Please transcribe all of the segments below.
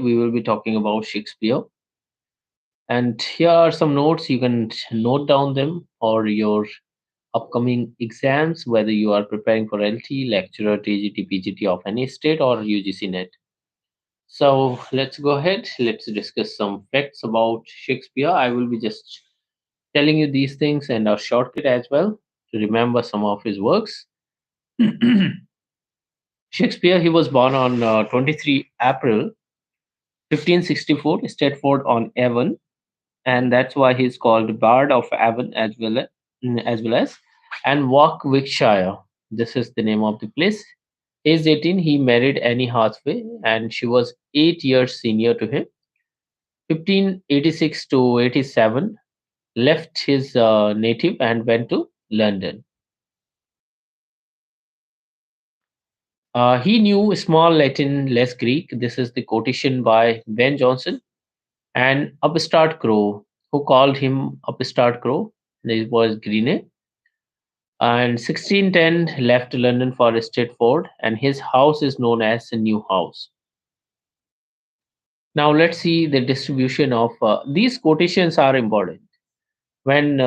we will be talking about Shakespeare. And here are some notes. You can note down them for your upcoming exams, whether you are preparing for LT, lecturer, TGT, PGT of any state, or UGC NET. So let's go ahead. Let's discuss some facts about Shakespeare. I will be just telling you these things and a shortcut as well to remember some of his works. Shakespeare, he was born on 23 April 1564, Stratford on Avon, and that's why he's called Bard of Avon as well as and Warwickshire. This is the name of the place. Age 18, he married Annie Hathaway, and she was 8 years senior to him. 1586 to 87, left his native and went to London. He knew small Latin, less Greek. This is the quotation by Ben Jonson and Upstart Crow, who called him Upstart Crow. It was Greene. And 1610 left London for Stratford, and his house is known as the New House. Now let's see the distribution of these quotations are important. When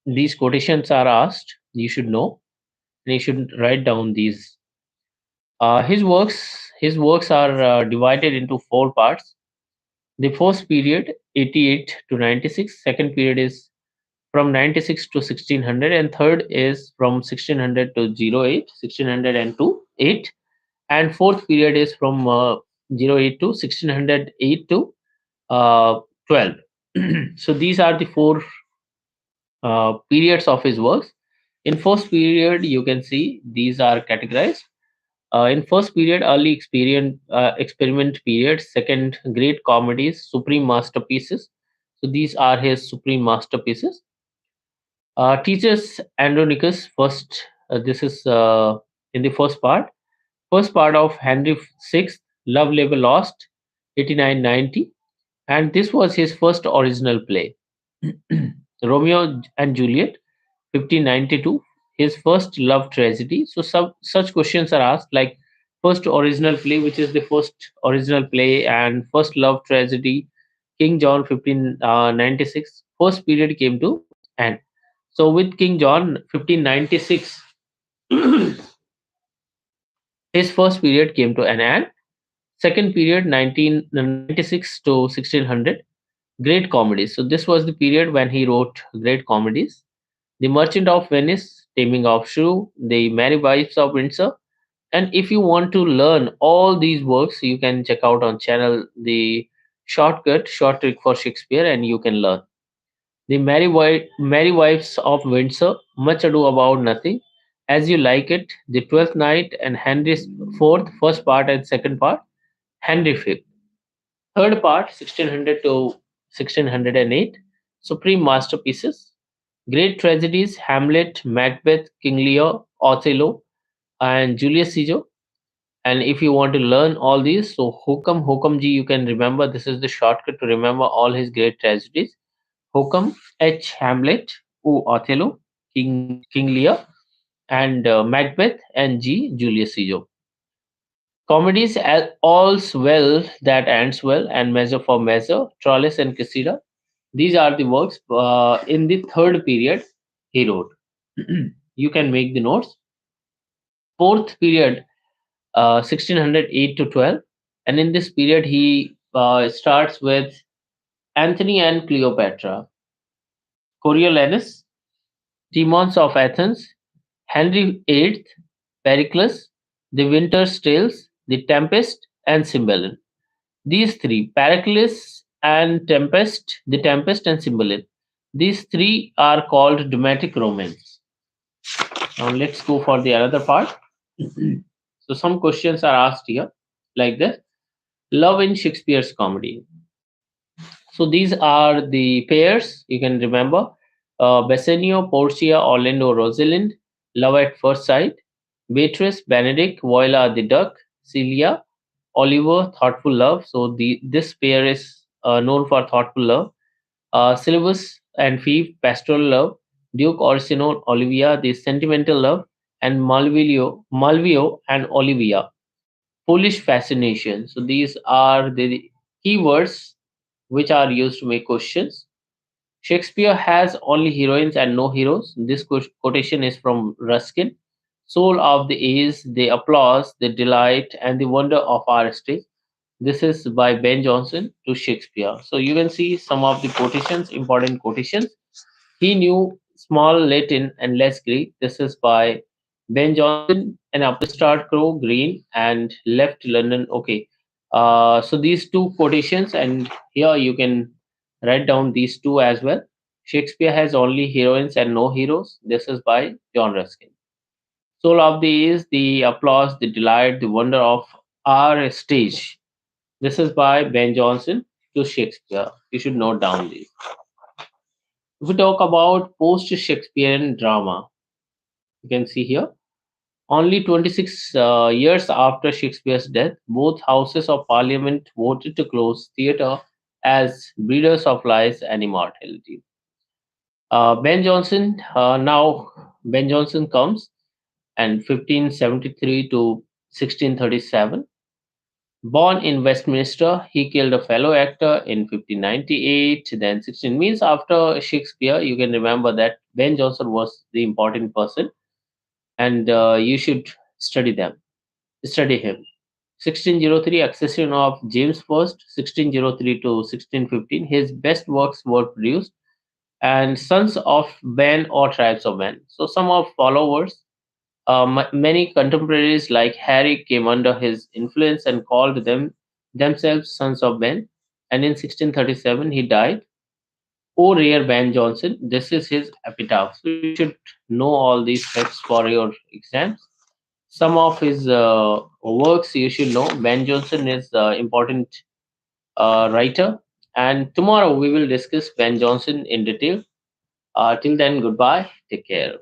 these quotations are asked, you should know and you should write down these. His works are divided into four parts. The first period, 88 to 96. Second period is from 96 to 1600, and third is from 1600 to 08, 1600 and to 8, and fourth period is from 08 to 1608 to 12. So these are the four periods of his works. In first period, you can see these are categorized. In first period, early experiment period. Second, great comedies, supreme masterpieces. So these are his supreme masterpieces. Teaches Andronicus first. This is in the first part. First part of Henry VI, Love Labor Lost, 8990, and this was his first original play. Romeo and Juliet, 1592, his first love tragedy. So some such questions are asked like first original play, which is the first original play, and first love tragedy, King John 1596. First period came to end. So with King John 1596, his first period came to an end. Second period 1996 to 1600, great comedies. So this was the period when he wrote great comedies. The Merchant of Venice, Taming of Shrew, The Merry Wives of Windsor. And if you want to learn all these works, you can check out on channel the short trick for Shakespeare, and you can learn. The Merry Wives of Windsor, Much Ado About Nothing, As You Like It, The Twelfth Night, and Henry IV, first part and second part, Henry V. Third part, 1600 to 1608, supreme masterpieces, great tragedies, Hamlet, Macbeth, King Lear, Othello, and Julius Caesar. And if you want to learn all these, so Hokam Ji, you can remember this is the shortcut to remember all his great tragedies. Hokam, H. Hamlet, O. Othello, King Lear, and Macbeth, and G. Julius Caesar. Comedies, All's Well That Ends Well, and Measure for Measure, Troilus and Cressida. These are the works in the third period he wrote. You can make the notes. Fourth period, 1608 to 12. And in this period, he starts with Anthony and Cleopatra, Coriolanus, Demons of Athens, Henry VIII, Pericles, The Winter's Tales, The Tempest, and Cymbeline. These three, Pericles and The Tempest and Cymbeline, these three are called dramatic romance. Now let's go for the another part. So some questions are asked here, like this: Love in Shakespeare's comedy. So these are the pairs you can remember: Bassanio, Portia, Orlando, Rosalind, Love at First Sight, Beatrice, Benedict, Voila the Duck, Celia, Oliver, Thoughtful Love. So this pair is known for thoughtful love. Syllabus and Phoebe, Pastoral Love, Duke Orsino, Olivia, the Sentimental Love, and Malvio and Olivia. foolish fascination. So these are the keywords which are used to make questions. Shakespeare has only heroines and no heroes. This quotation is from Ruskin. Soul of the age, the applause, the delight, and the wonder of our stage. This is by Ben Jonson to Shakespeare. So you can see some of the quotations, important quotations. He knew small Latin and less Greek. This is by Ben Jonson. An upstart crow, green, and left London. Okay. So these two quotations, and here you can write down these two as well. Shakespeare has only heroines and no heroes. This is by John Ruskin. Soul of the is the applause, the delight, the wonder of our stage. This is by Ben Jonson to Shakespeare. You should note down these. If we talk about post Shakespearean drama, you can see here only 26 years after Shakespeare's death, both houses of parliament voted to close theatre as breeders of lies and immortality. Ben Jonson, now Ben Jonson comes and 1573 to 1637. Born in Westminster, he killed a fellow actor in 1598. Then 16 means after Shakespeare, you can remember that Ben Jonson was the important person, and you should study them, study him. 1603 accession of James I, 1603 to 1615. His best works were produced, and Sons of Ben or Tribes of Ben. So some of followers, many contemporaries like Harry came under his influence and called themselves Sons of Ben. And in 1637 he died. O rare Ben Jonson, this is his epitaph. So you should know all these facts for your exams. Some of his works you should know. Ben Jonson is important writer. And tomorrow we will discuss Ben Jonson in detail. Till then, goodbye. Take care.